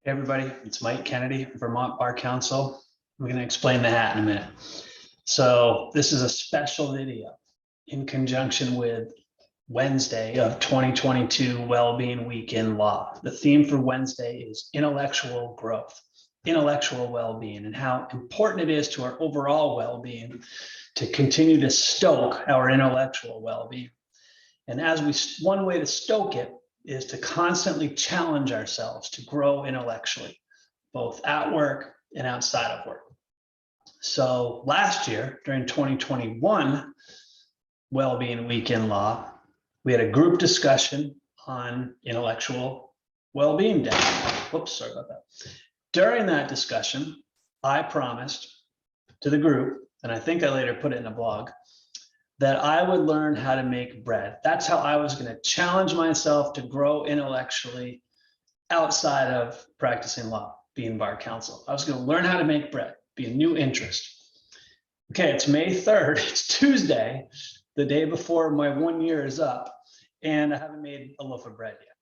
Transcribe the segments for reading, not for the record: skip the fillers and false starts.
Hey everybody, it's Mike Kennedy, Vermont Bar Council. I'm going to explain the hat in a minute. So this is a special video in conjunction with Wednesday of 2022 Wellbeing Week in Law. The theme for Wednesday is intellectual growth, intellectual well-being, and how important it is to our overall well-being to continue to stoke our intellectual well-being. And one way to stoke it is to constantly challenge ourselves to grow intellectually, both at work and outside of work. So last year, during 2021 Wellbeing Week in Law, we had a group discussion on intellectual well-being day. Whoops, sorry about that. During that discussion, I promised to the group, and I think I later put it in a blog, that I would learn how to make bread. That's how I was going to challenge myself to grow intellectually outside of practicing law, being bar counsel. I was going to learn how to make bread, be a new interest. Okay, it's May 3rd. It's Tuesday, the day before my 1 year is up, and I haven't made a loaf of bread yet.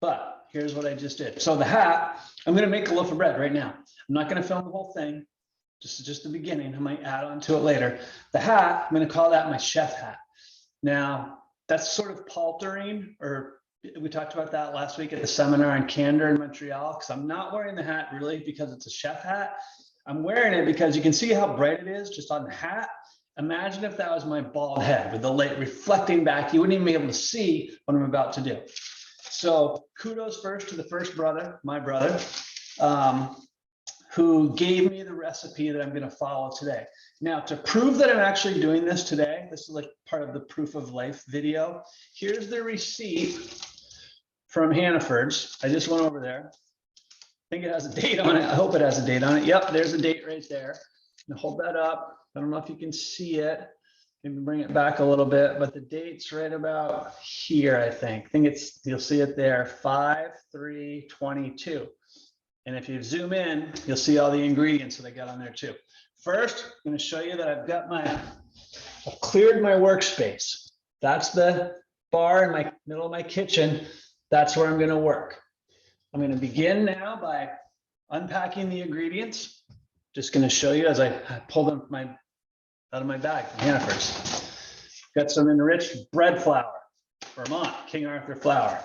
But here's what I just did. So the hat, I'm going to make a loaf of bread right now. I'm not going to film the whole thing. Just the beginning. I might add on to it later. The hat, I'm going to call that my chef hat. Now, that's sort of paltering, or we talked about that last week at the seminar on candor in Montreal, because I'm not wearing the hat really because it's a chef hat. I'm wearing it because you can see how bright it is just on the hat. Imagine if that was my bald head with the light reflecting back. You wouldn't even be able to see what I'm about to do. So kudos first to the first brother, my brother, who gave me the recipe that I'm going to follow today. Now, to prove that I'm actually doing this today, this is like part of the proof of life video. Here's the receipt from Hannaford's. I just went over there. I think it has a date on it. I hope it has a date on it. Yep, there's a date right there. Now hold that up. I don't know if you can see it. Maybe bring it back a little bit, but the date's right about here, I think. You'll see it there, 5/3/22. And if you zoom in, you'll see all the ingredients that I got on there too. First, I'm going to show you that I've cleared my workspace. That's the bar in my middle of my kitchen. That's where I'm going to work. I'm going to begin now by unpacking the ingredients. Just going to show you as I pull them out of my bag from Hannaford's. Got some enriched bread flour, Vermont, King Arthur flour.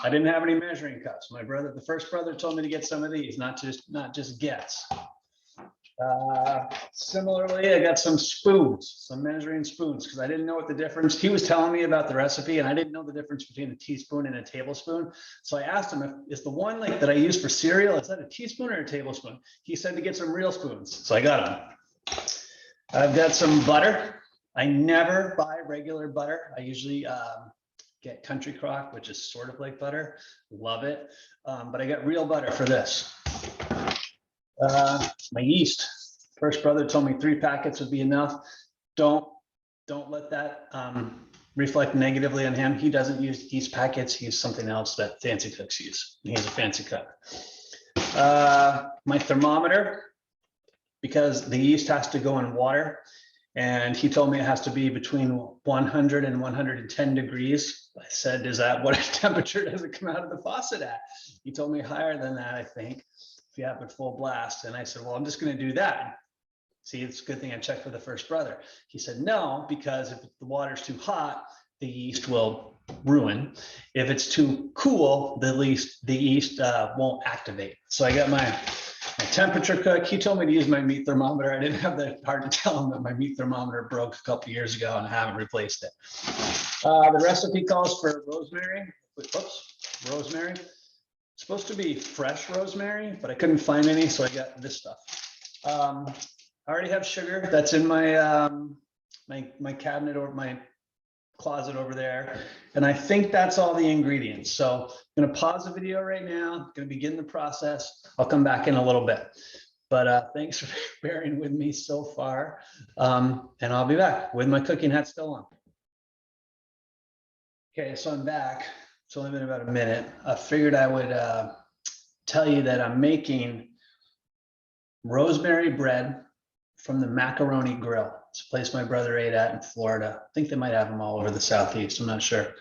I didn't have any measuring cups. The first brother told me to get some of these, not just gets. Similarly, I got some spoons, some measuring spoons, because I didn't know what the difference. He was telling me about the recipe, and I didn't know the difference between a teaspoon and a tablespoon. So I asked him, is the one that I use for cereal, is that a teaspoon or a tablespoon? He said to get some real spoons, so I got them. I've got some butter. I never buy regular butter. I usually get Country Crock, which is sort of like butter. Love it. But I got real butter for this. My yeast. First brother told me 3 packets would be enough. Don't let that reflect negatively on him. He doesn't use yeast packets. He uses something else that fancy cooks use. He has a fancy cup. My thermometer, because the yeast has to go in water. And he told me it has to be between 100 and 110 degrees. I said, is that what temperature does it come out of the faucet at? He told me higher than that, I think, if you have it full blast. And I said, well, I'm just going to do that. See, it's a good thing I checked for the first brother. He said, no, because if the water's too hot, the yeast will ruin. If it's too cool, the yeast won't activate. So I got my temperature cook. He told me to use my meat thermometer. I didn't have the heart to tell him that my meat thermometer broke a couple years ago and I haven't replaced it. The recipe calls for rosemary. Rosemary. It's supposed to be fresh rosemary, but I couldn't find any, so I got this stuff. I already have sugar. That's in my my cabinet or my closet over there. And I think that's all the ingredients. So I'm going to pause the video right now. I'm going to begin the process. I'll come back in a little bit. But thanks for bearing with me so far. And I'll be back with my cooking hat still on. Okay, so I'm back. It's only been about a minute. I figured I would tell you that I'm making rosemary bread from the Macaroni Grill. It's a place my brother ate at in Florida. I think they might have them all over the Southeast. I'm not sure.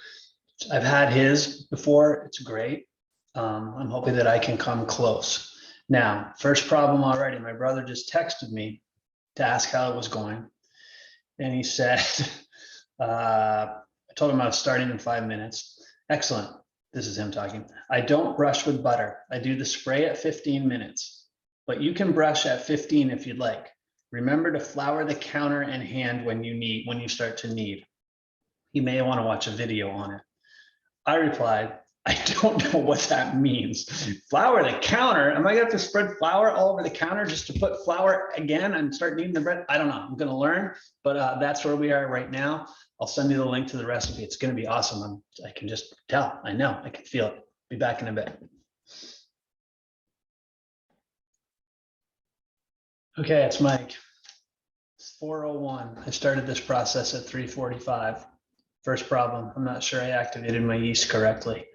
I've had his before. It's great. I'm hoping that I can come close. Now, first problem already, my brother just texted me to ask how it was going. And he said, I told him I was starting in 5 minutes. Excellent. This is him talking. I don't brush with butter. I do the spray at 15 minutes, but you can brush at 15 if you'd like. Remember to flour the counter and hand when you start to knead. You may want to watch a video on it. I replied, I don't know what that means. Flour the counter? Am I gonna have to spread flour all over the counter just to put flour again and start kneading the bread? I don't know. I'm gonna learn, but that's where we are right now. I'll send you the link to the recipe. It's gonna be awesome. I can just tell. I know. I can feel it. Be back in a bit. Okay, it's Mike. It's 4:01. I started this process at 3:45. First problem, I'm not sure I activated my yeast correctly.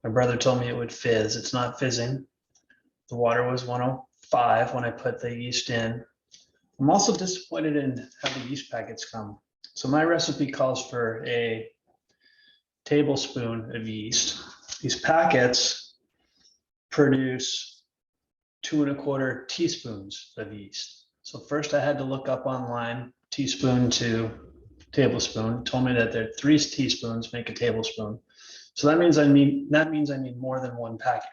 My brother told me it would fizz. It's not fizzing. The water was 105 when I put the yeast in. I'm also disappointed in how the yeast packets come. So my recipe calls for a tablespoon of yeast. These packets produce 2¼ teaspoons of yeast. So first I had to look up online, teaspoon to tablespoon, told me that there are 3 teaspoons make a tablespoon. So that means I need more than 1 packet.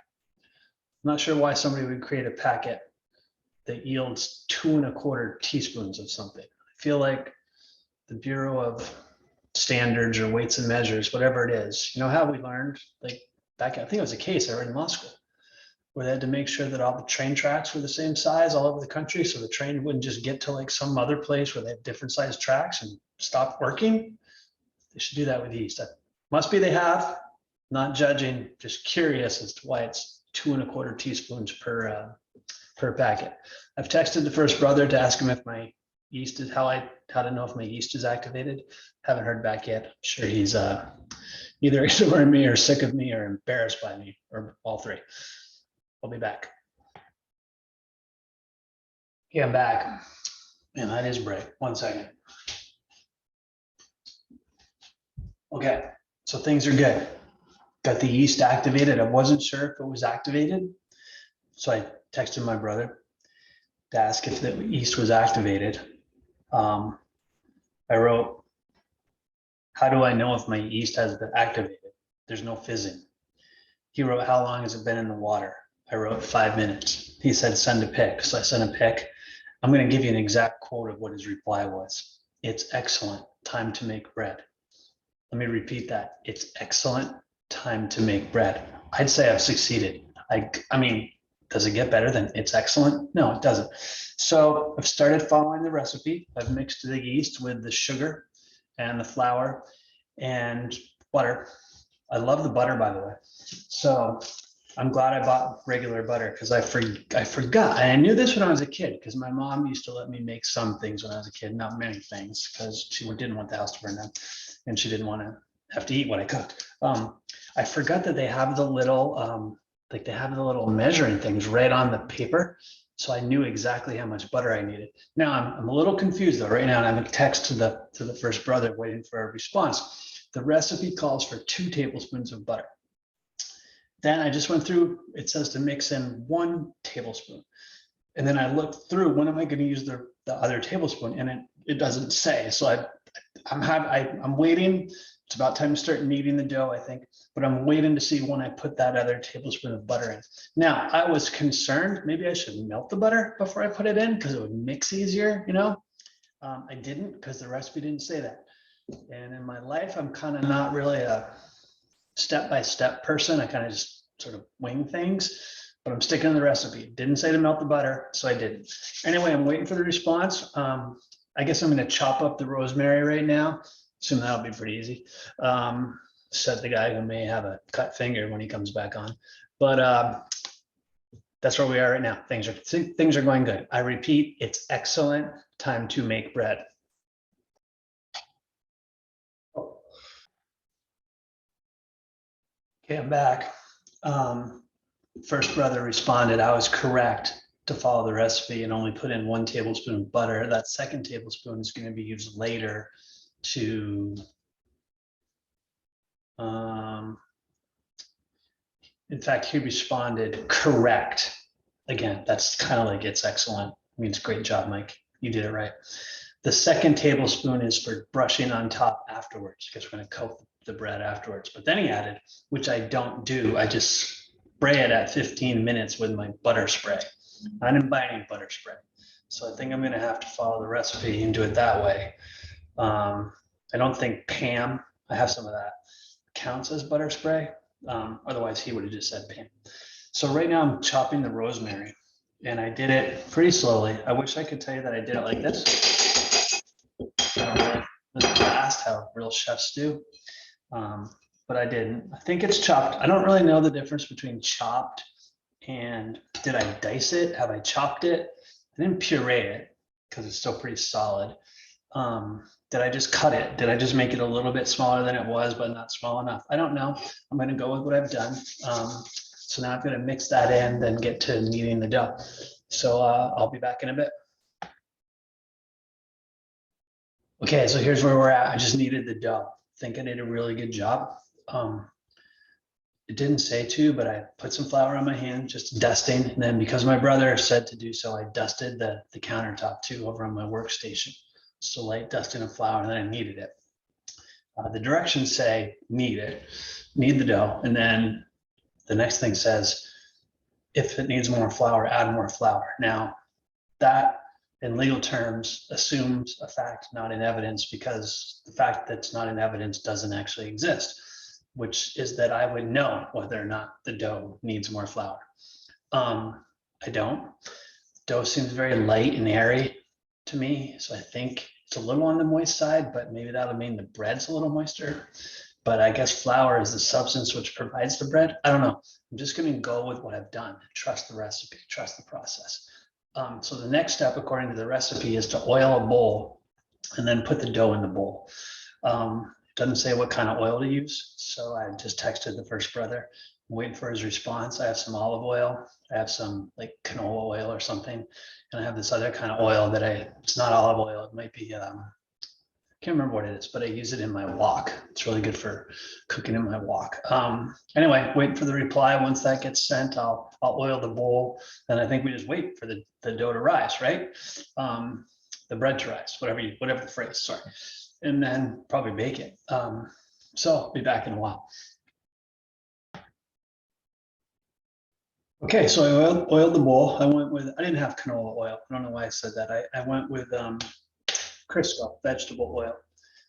I'm not sure why somebody would create a packet that yields 2¼ teaspoons of something. I feel like the Bureau of Standards or Weights and Measures, whatever it is, you know how we learned, like back, I think it was a case I read in law school, where they had to make sure that all the train tracks were the same size all over the country, so the train wouldn't just get to like some other place where they have different sized tracks and stop working. They should do that with yeast. That must be they have, not judging, just curious as to why it's 2¼ teaspoons per packet. I've texted the first brother to ask him if my yeast is how to know if my yeast is activated. Haven't heard back yet. I'm sure he's either ignoring me or sick of me or embarrassed by me or all 3. I'll be back. Okay, I'm back. Man, that is bright. 1 second. Okay, so things are good. Got the yeast activated. I wasn't sure if it was activated. So I texted my brother to ask if the yeast was activated. I wrote, how do I know if my yeast has been activated? There's no fizzing. He wrote, how long has it been in the water? I wrote 5 minutes. He said, send a pic. So I sent a pic. I'm going to give you an exact quote of what his reply was. It's excellent. Time to make bread. Let me repeat that. It's excellent. Time to make bread. I'd say I've succeeded. I mean, does it get better than it's excellent? No, it doesn't. So I've started following the recipe. I've mixed the yeast with the sugar and the flour and butter. I love the butter, by the way. So I'm glad I bought regular butter because I forgot. I knew this when I was a kid because my mom used to let me make some things when I was a kid, not many things, because she didn't want the house to burn down and she didn't want to have to eat what I cooked. I forgot that they have the little measuring things right on the paper. So I knew exactly how much butter I needed. Now I'm a little confused though right now, and I'm a text to the first brother waiting for a response. The recipe calls for 2 tablespoons of butter. Then I just went through, it says to mix in 1 tablespoon. And then I looked through, when am I going to use the other tablespoon? And it doesn't say. So I'm waiting. It's about time to start kneading the dough, I think, but I'm waiting to see when I put that other tablespoon of butter in. Now, I was concerned, maybe I should melt the butter before I put it in because it would mix easier, you know? I didn't because the recipe didn't say that. And in my life, I'm kind of not really a step-by-step person. I kind of just sort of wing things, but I'm sticking to the recipe. It didn't say to melt the butter, so I didn't. Anyway, I'm waiting for the response. I guess I'm going to chop up the rosemary right now. Assume that'll be pretty easy. Said the guy who may have a cut finger when he comes back on, but that's where we are right now. Things are going good. I repeat, it's excellent. Time to make bread. Okay, I'm back. First brother responded, I was correct to follow the recipe and only put in 1 tablespoon of butter. That second tablespoon is going to be used later to In fact, he responded, correct. Again, that's kind of like, it's excellent. Means great job, Mike. You did it right. The second tablespoon is for brushing on top afterwards, because we're going to coat the bread afterwards. But then he added, which I don't do, I just spray it at 15 minutes with my butter spray. I didn't buy any butter spray. So I think I'm going to have to follow the recipe and do it that way. I don't think Pam, I have some of that, counts as butter spray. Otherwise, he would have just said Pam. So right now I'm chopping the rosemary, and I did it pretty slowly. I wish I could tell you that I did it like this. I don't really, this is fast how real chefs do, but I didn't. I think it's chopped. I don't really know the difference between chopped and did I dice it? Have I chopped it? I didn't puree it because it's still pretty solid. Did I just cut it? Did I just make it a little bit smaller than it was, but not small enough? I don't know. I'm going to go with what I've done. So now I'm going to mix that in, then get to kneading the dough. So I'll be back in a bit. Okay, so here's where we're at. I just kneaded the dough. I think I did a really good job. It didn't say to, but I put some flour on my hand, just dusting. And then because my brother said to do so, I dusted the countertop too over on my workstation. So light dusting of flour, and then I kneaded it. The directions say knead it, knead the dough. And then the next thing says, if it needs more flour, add more flour. Now that in legal terms assumes a fact not in evidence, because the fact that's not in evidence doesn't actually exist, which is that I would know whether or not the dough needs more flour. I don't. Dough seems very light and airy to me, so I think it's a little on the moist side, but maybe that'll mean the bread's a little moister. But I guess flour is the substance which provides the bread. I don't know. I'm just going to go with what I've done. Trust the recipe, trust the process. So the next step, according to the recipe, is to oil a bowl and then put the dough in the bowl. Doesn't say what kind of oil to use, so I just texted the first brother, I'm waiting for his response. I have some olive oil, I have some like canola oil or something, and I have this other kind of oil that it's not olive oil, it might be, I can't remember what it is, but I use it in my wok. It's really good for cooking in my wok. Anyway, waiting for the reply. Once that gets sent, I'll oil the bowl, and I think we just wait for the dough to rise, right? The bread to rise, whatever the phrase, sorry. And then probably bake it. So I'll be back in a while. Okay, so I oiled the bowl. I didn't have canola oil. I don't know why I said that. I went with Crisco vegetable oil.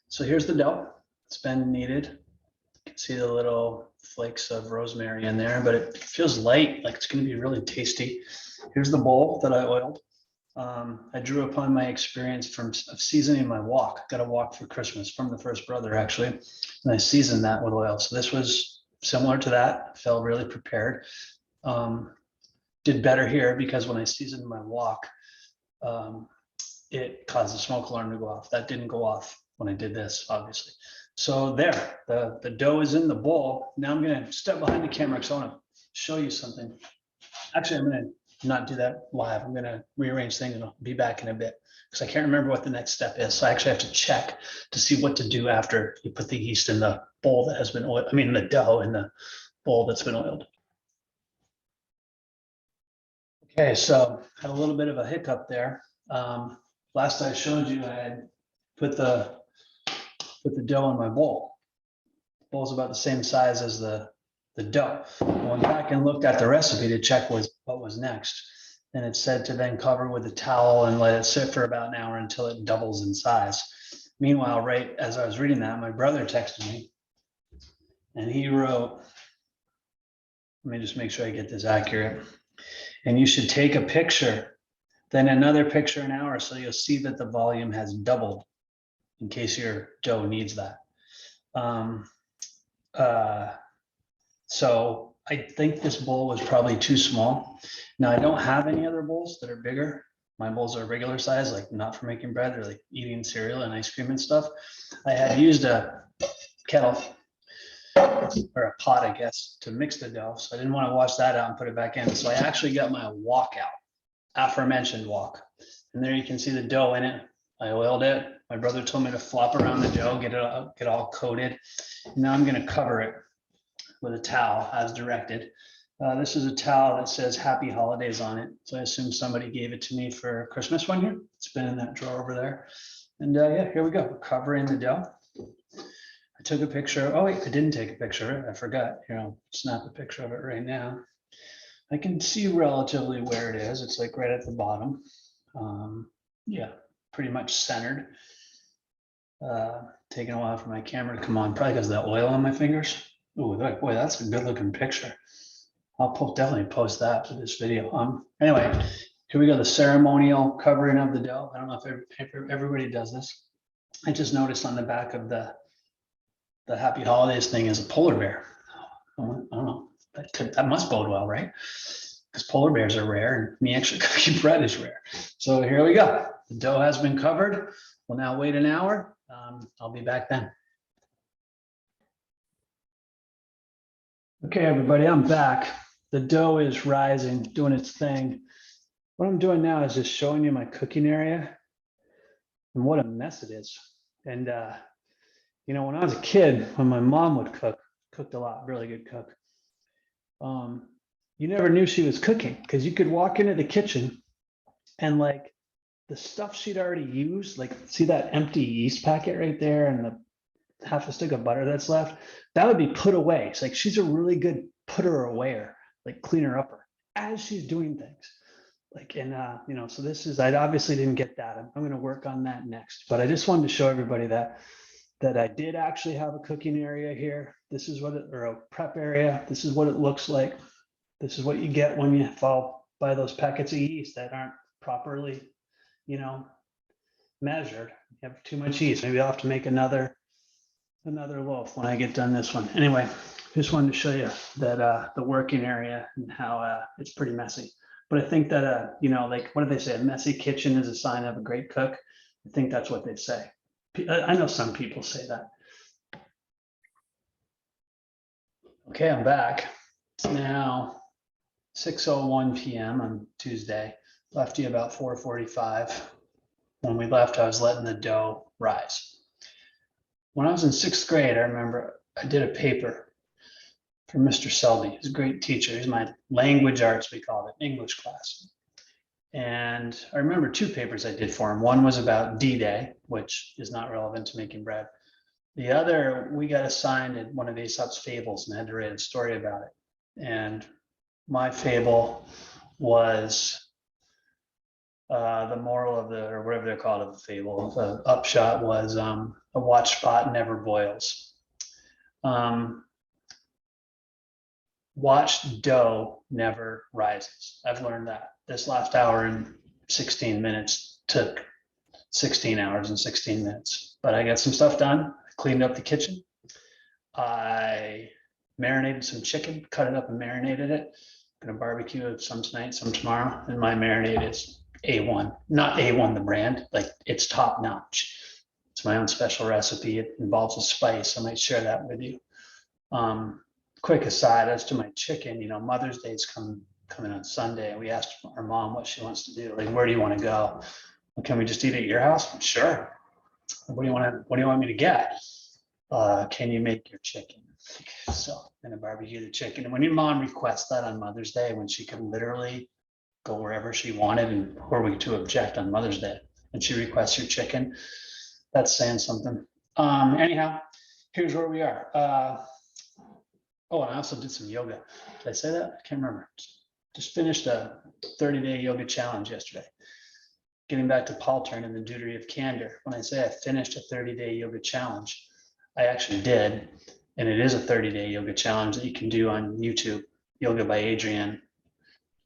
So here's the dough. It's been kneaded. You can see the little flakes of rosemary in there, but it feels light, like it's going to be really tasty. Here's the bowl that I oiled. I drew upon my experience of seasoning my wok. Got a wok for Christmas from the first brother, actually, and I seasoned that with oil. So this was similar to that. Felt really prepared. Did better here because when I seasoned my wok, it caused the smoke alarm to go off. That didn't go off when I did this, obviously. So there, the dough is in the bowl. Now I'm going to step behind the camera because I want to show you something. Actually, I'm going to not do that live. I'm going to rearrange things and I'll be back in a bit because I can't remember what the next step is. So I actually have to check to see what to do after you put the yeast in the bowl that has been oiled. I mean, the dough in the bowl that's been oiled. Okay, so had a little bit of a hiccup there. Last I showed you, I had put the dough in my bowl. The bowl's about the same size as the dough. I went back and looked at the recipe to check what was next. And it said to then cover with a towel and let it sit for about an hour until it doubles in size. Meanwhile, right as I was reading that, my brother texted me and he wrote, let me just make sure I get this accurate. And you should take a picture, then another picture an hour, so you'll see that the volume has doubled in case your dough needs that. So I think this bowl was probably too small. Now I don't have any other bowls that are bigger. My bowls are regular size, like not for making bread, they're like eating cereal and ice cream and stuff. I had used a kettle or a pot, I guess, to mix the dough. So I didn't want to wash that out and put it back in. So I actually got my wok out, aforementioned wok. And there you can see the dough in it. I oiled it. My brother told me to flop around the dough, get it all coated. Now I'm going to cover it with a towel as directed. This is a towel that says Happy Holidays on it. So I assume somebody gave it to me for Christmas one year. It's been in that drawer over there. And yeah, here we go. We're covering the dough. I took a picture. Oh wait, I didn't take a picture of it. I forgot. Here, I'll snap a picture of it right now. I can see relatively where it is. It's like right at the bottom. Yeah, pretty much centered. Taking a while for my camera to come on, probably because of that oil on my fingers. Oh, boy, that's a good looking picture. I'll definitely post that for this video. Anyway, here we go, the ceremonial covering of the dough. I don't know if everybody does this. I just noticed on the back of the Happy Holidays thing is a polar bear. I don't know, that must bode well, right? Because polar bears are rare and me actually cooking bread is rare. So here we go. The dough has been covered. We'll now wait an hour. I'll be back then. Okay, everybody, I'm back. The dough is rising, doing its thing. What I'm doing now is just showing you my cooking area and what a mess it is. And, you know, when I was a kid, when my mom would cooked a lot, really good cook. You never knew she was cooking because you could walk into the kitchen and like the stuff she'd already used, like see that empty yeast packet right there and the half a stick of butter that's left, that would be put away. It's like she's a really good putter awayer, like cleaner upper as she's doing things. Like, and you know, so this is, I obviously didn't get that. I'm going to work on that next, but I just wanted to show everybody that I did actually have a cooking area here. This is what it, or a prep area. This is what it looks like. This is what you get when you fall by those packets of yeast that aren't properly, you know, measured. You have too much yeast. Maybe I'll have to make another loaf when I get done this one. Anyway, just wanted to show you that the working area and how it's pretty messy. But I think that, you know, like, what do they say? A messy kitchen is a sign of a great cook. I think that's what they say. I know some people say that. Okay, I'm back. It's now 6:01 p.m. on Tuesday. Left you about 4:45. When we left, I was letting the dough rise. When I was in 6th grade, I remember I did a paper for Mr. Selby. He's a great teacher. He's my language arts, we called it, English class. And I remember 2 papers I did for him. One was about D-Day, which is not relevant to making bread. The other, we got assigned at one of Aesop's fables and had to write a story about it. And my fable was the moral of the, or whatever they're called, of the fable. The upshot was a watch spot never boils. Watched dough never rises. I've learned that. This last hour and 16 minutes took 16 hours and 16 minutes. But I got some stuff done. I cleaned up the kitchen. I marinated some chicken, cut it up and marinated it. Gonna barbecue it some tonight, some tomorrow. And my marinade is A1, not A1 the brand, like it's top notch. It's my own special recipe. It involves a spice. I might share that with you. Quick aside as to my chicken, you know, Mother's Day's coming on Sunday. We asked our mom what she wants to do. Like, where do you want to go? Well, can we just eat at your house? Sure. What do you want me to get? Can you make your chicken? So I'm gonna barbecue the chicken. And when your mom requests that on Mother's Day, when she could literally go wherever she wanted, and who are we to object on Mother's Day? And she requests your chicken, that's saying something. Anyhow, here's where we are. Oh, and I also did some yoga. Did I say that? I can't remember. Just finished a 30-day yoga challenge yesterday. Getting back to Paul Turn and the Deutery of Candor. When I say I finished a 30-day yoga challenge, I actually did. And it is a 30-day yoga challenge that you can do on YouTube. Yoga by Adrienne.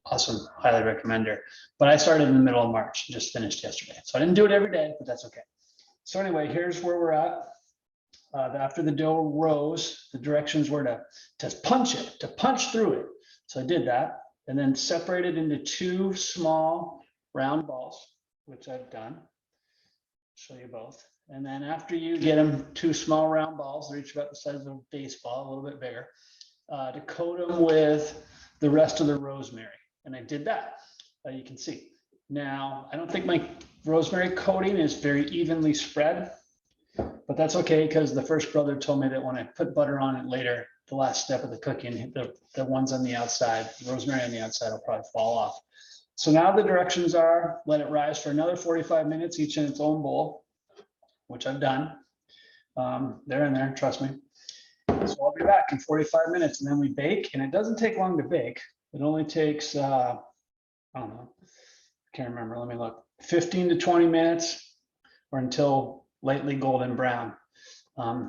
Awesome. Highly recommend her. But I started in the middle of March, just finished yesterday. So I didn't do it every day, but that's okay. So anyway, here's where we're at. After the dough rose, the directions were to punch it, to punch through it. So I did that, and then separate it into 2 small round balls, which I've done. Show you both. And then after you get them 2 small round balls, they're each about the size of a baseball, a little bit bigger, to coat them with the rest of the rosemary. And I did that, you can see. Now, I don't think my rosemary coating is very evenly spread, but that's okay, because the first brother told me that when I put butter on it later, the last step of the cooking. The ones on the outside, rosemary on the outside will probably fall off. So now the directions are, let it rise for another 45 minutes, each in its own bowl, which I've done. They're in there, trust me. So I'll be back in 45 minutes and then we bake, and it doesn't take long to bake. It only takes, I don't know, can't remember, let me look, 15 to 20 minutes or until lightly golden brown.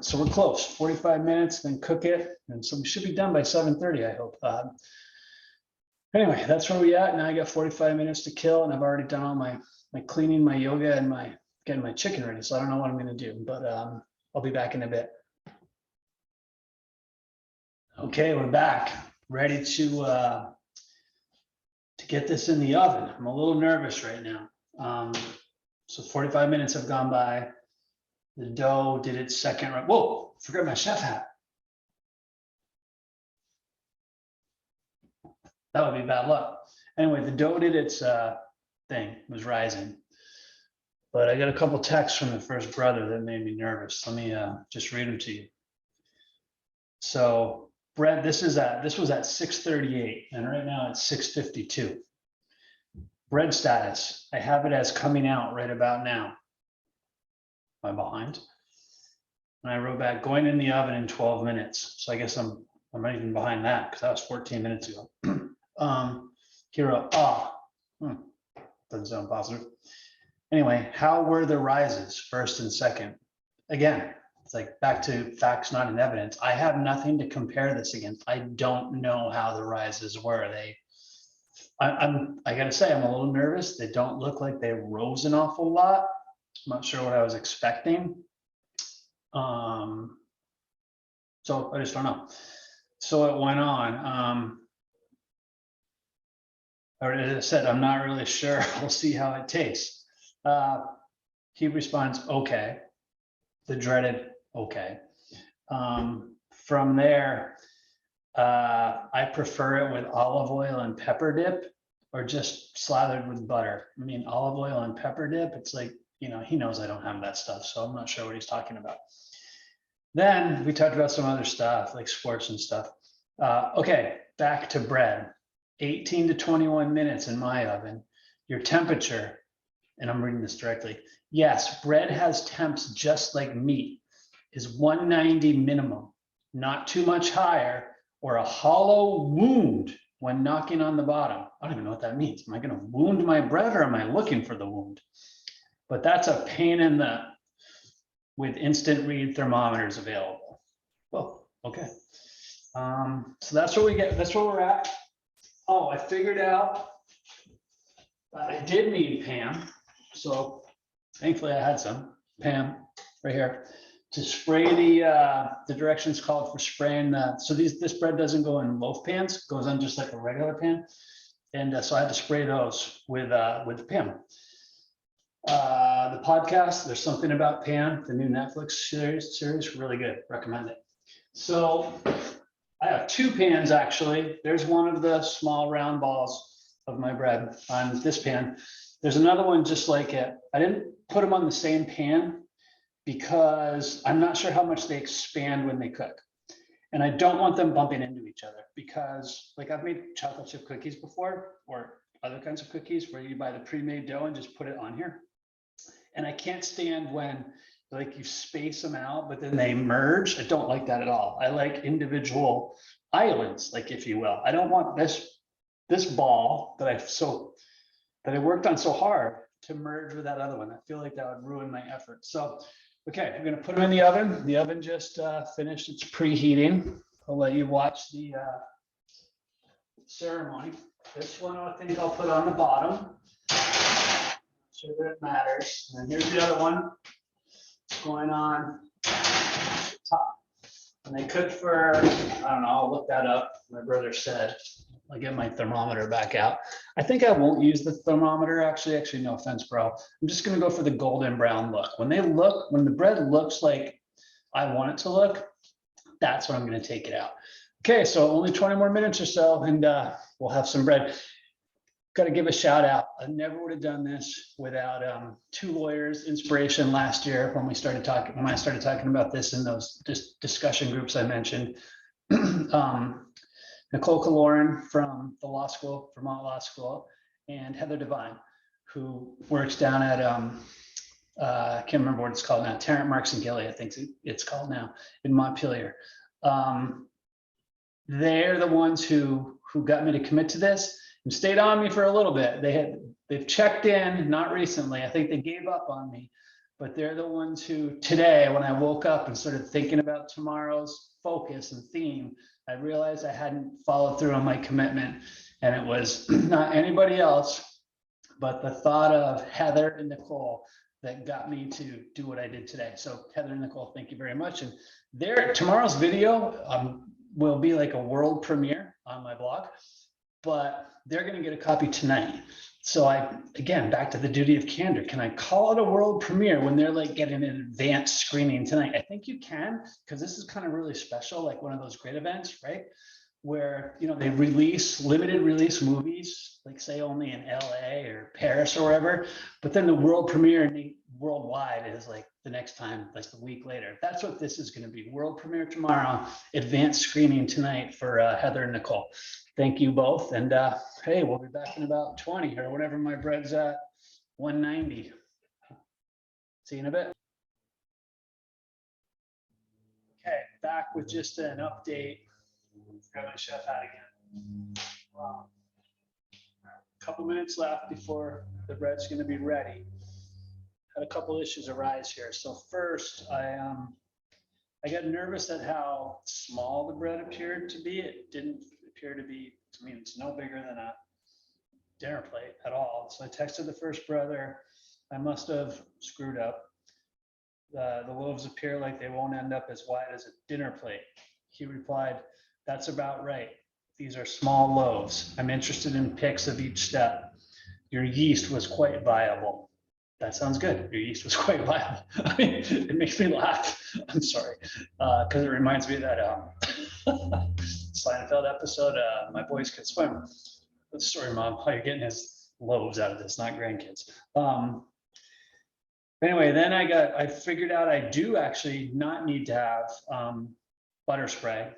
So we're close, 45 minutes, then cook it. And so we should be done by 7:30, I hope. Anyway, that's where we at. Now I got 45 minutes to kill, and I've already done all my cleaning, my yoga, and getting my chicken ready. So I don't know what I'm gonna do, but I'll be back in a bit. Okay, we're back, ready to get this in the oven. I'm a little nervous right now. So 45 minutes have gone by. The dough did its second run. Whoa, forgot my chef hat. That would be bad luck. Anyway, the dough did its thing, it was rising. But I got a couple texts from the first brother that made me nervous. Let me just read them to you. So bread, this was at 6:38, and right now it's 6:52. Bread status, I have it as coming out right about now. Am I behind? And I wrote back, going in the oven in 12 minutes. So I guess I'm not even behind that because that was 14 minutes ago. Hero, doesn't sound positive. Anyway, how were the rises first and second? Again, it's like back to facts, not in evidence. I have nothing to compare this against. I don't know how the rises were. I gotta say, I'm a little nervous. They don't look like they rose an awful lot. I'm not sure what I was expecting. So I just don't know. So it went on. Or as I said, I'm not really sure. We'll see how it tastes. He responds, okay. The dreaded, okay. From there, I prefer it with olive oil and pepper dip, or just slathered with butter. I mean, olive oil and pepper dip, it's like, you know, he knows I don't have that stuff, so I'm not sure what he's talking about. Then we talked about some other stuff like sports and stuff. Okay, back to bread. 18 to 21 minutes in my oven. Your temperature, and I'm reading this directly. Yes, bread has temps just like meat, is 190 minimum, not too much higher, or a hollow wound when knocking on the bottom. I don't even know what that means. Am I going to wound my bread, or am I looking for the wound? But that's a pain in the, with instant read thermometers available. Well, okay. So that's what we get. That's where we're at. Oh, I figured out that I did need Pam. So thankfully I had some Pam right here to spray the directions called for spraying the, so this bread doesn't go in loaf pans, it goes on just like a regular pan. And so I had to spray those with Pam. The podcast, There's Something About Pam, the new Netflix series, really good, recommend it. So I have two pans actually. There's one of the small round balls of my bread on this pan. There's another one just like it. I didn't put them on the same pan because I'm not sure how much they expand when they cook. And I don't want them bumping into each other because, like, I've made chocolate chip cookies before, or other kinds of cookies where you buy the pre-made dough and just put it on here. And I can't stand when, like, you space them out, but then they merge. I don't like that at all. I like individual islands, like, if you will. I don't want this ball that I worked on so hard to merge with that other one. I feel like that would ruin my effort. So, okay, we're gonna put them in the oven. The oven just finished its preheating. I'll let you watch the ceremony. This one I think I'll put on the bottom. Sure that it matters. And here's the other one going on top. And they cook for, I don't know, I'll look that up. My brother said, I'll get my thermometer back out. I think I won't use the thermometer, actually, no offense, bro. I'm just gonna go for the golden brown look. When the bread looks like I want it to look, that's when I'm gonna take it out. Okay, so only 20 more minutes or so, and we'll have some bread. Got to give a shout out. I never would have done this without two lawyers' inspiration last year when I started talking about this in those discussion groups I mentioned. Nicole Kaloran from the law school, Vermont Law School, and Heather Devine, who works down at, I can't remember what it's called now, Tarrant Marks and Gilly, I think it's called now, in Montpelier. They're the ones who got me to commit to this and stayed on me for a little bit. They've checked in, not recently. I think they gave up on me, but they're the ones who today, when I woke up and started thinking about tomorrow's focus and theme, I realized I hadn't followed through on my commitment, and it was not anybody else, but the thought of Heather and Nicole that got me to do what I did today. So Heather and Nicole, thank you very much. And tomorrow's video will be like a world premiere on my blog, but they're going to get a copy tonight. So again, back to the duty of candor. Can I call it a world premiere when they're like getting an advanced screening tonight? I think you can, because this is kind of really special, like one of those great events, right? Where, you know, they release limited release movies, like say only in LA or Paris or wherever, but then the world premiere worldwide is like the next time, like the week later. That's what this is going to be. World premiere tomorrow, advanced screening tonight for Heather and Nicole. Thank you both. And hey, we'll be back in about 20 or whatever my bread's at, 190. See you in a bit. Okay, back with just an update. Grab my chef hat again. Wow. A couple minutes left before the bread's going to be ready. Had a couple issues arise here. So first, I got nervous at how small the bread appeared to be. It didn't appear to be, I mean, it's no bigger than a dinner plate at all. So I texted the first brother. I must have screwed up. The loaves appear like they won't end up as wide as a dinner plate. He replied, "That's about right. These are small loaves. I'm interested in pics of each step. Your yeast was quite viable." That sounds good. Your yeast was quite viable. I mean, it makes me laugh. I'm sorry, because it reminds me of that Seinfeld episode, My Boys Could Swim. Sorry, Mom, how you're getting his loaves out of this, not grandkids. Anyway, then I figured out I do actually not need to have butter spray.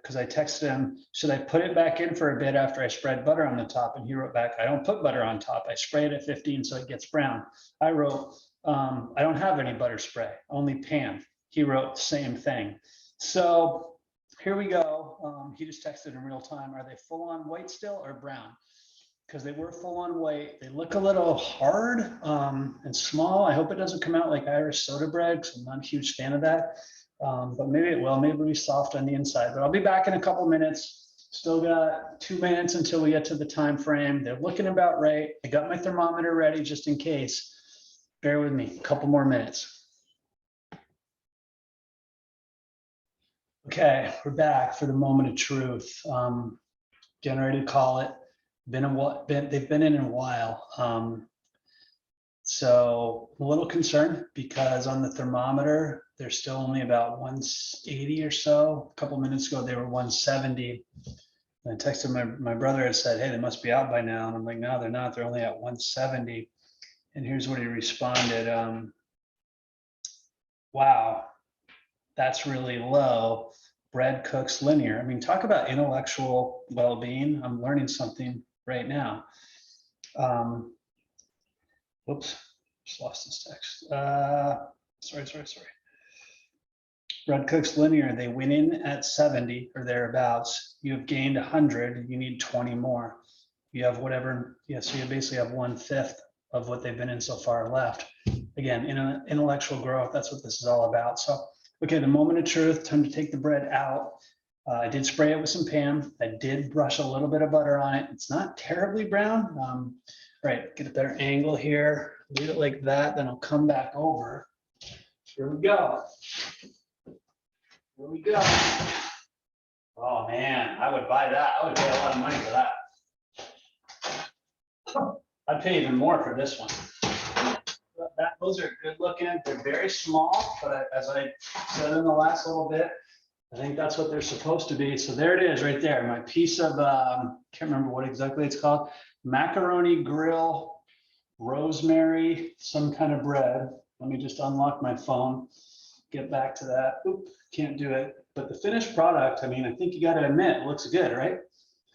Because I texted him, should I put it back in for a bit after I spread butter on the top? And he wrote back, I don't put butter on top. I spray it at 15 so it gets brown. I wrote, I don't have any butter spray, only pan. He wrote the same thing. So here we go. He just texted in real time. Are they full on white still or brown? Because they were full on white. They look a little hard and small. I hope it doesn't come out like Irish soda bread, because I'm not a huge fan of that. But maybe it will. Maybe it'll be soft on the inside. But I'll be back in a couple minutes. Still got 2 minutes until we get to the time frame. They're looking about right. I got my thermometer ready just in case. Bear with me. A couple more minutes. Okay, we're back for the moment of truth. Getting ready to call it. They've been in a while. So I'm a little concerned because on the thermometer, they're still only about 180 or so. A couple minutes ago, they were 170. And I texted my brother and said, hey, they must be out by now. And I'm like, no, they're not. They're only at 170. And here's what he responded. Wow, that's really low. Bread cooks linear. I mean, talk about intellectual well-being. I'm learning something right now. Whoops, just lost this text. Sorry. Bread cooks linear. They went in at 70 or thereabouts. You have gained 100. You need 20 more. You have whatever. Yeah, so you basically have 1/5 of what they've been in so far left. Again, intellectual growth. That's what this is all about. So, okay, the moment of truth. Time to take the bread out. I did spray it with some Pam. I did brush a little bit of butter on it. It's not terribly brown. All right, get a better angle here. Leave it like that. Then I'll come back over. Here we go. Here we go. Oh man, I would buy that. I would pay a lot of money for that. I'd pay even more for this one. Those are good looking. They're very small, but as I said in the last little bit, I think that's what they're supposed to be. So there it is right there. My piece of, can't remember what exactly it's called. Macaroni grill, rosemary, some kind of bread. Let me just unlock my phone, get back to that. Oop, can't do it. But the finished product, I mean, I think you got to admit, it looks good, right?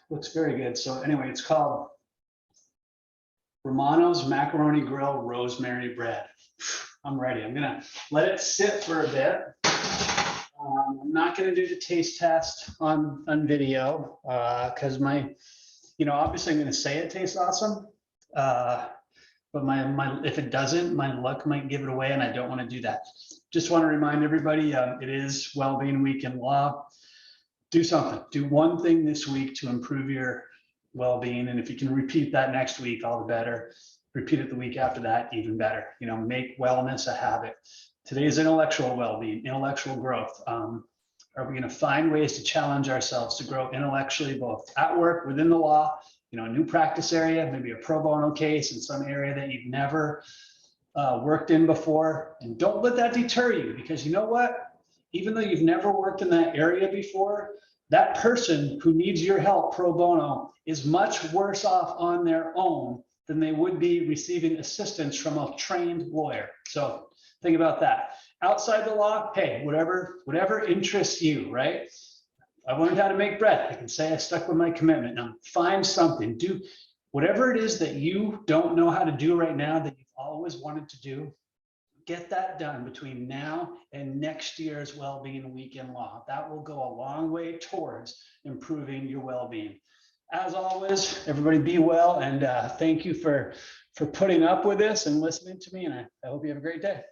Looks very good. So anyway, it's called Romano's Macaroni Grill Rosemary Bread. I'm ready. I'm gonna let it sit for a bit. I'm not gonna do the taste test on video because obviously I'm gonna say it tastes awesome. But if it doesn't, my luck might give it away, and I don't want to do that. Just want to remind everybody, it is Wellbeing Week in Law. Do something. Do one thing this week to improve your well-being, and if you can repeat that next week, all the better. Repeat it the week after that, even better. Make wellness a habit. Today is intellectual well-being, intellectual growth. Are we going to find ways to challenge ourselves to grow intellectually, both at work, within the law, a new practice area, maybe a pro bono case in some area that you've never worked in before? And don't let that deter you, because you know what? Even though you've never worked in that area before, that person who needs your help pro bono is much worse off on their own than they would be receiving assistance from a trained lawyer. So think about that. Outside the law, hey, whatever interests you, right? I learned how to make bread. I can say I stuck with my commitment. Now find something, do whatever it is that you don't know how to do right now that you've always wanted to do. Get that done between now and next year's Wellbeing Week in Law. That will go a long way towards improving your well-being. As always, everybody be well, and thank you for putting up with this and listening to me, and I hope you have a great day.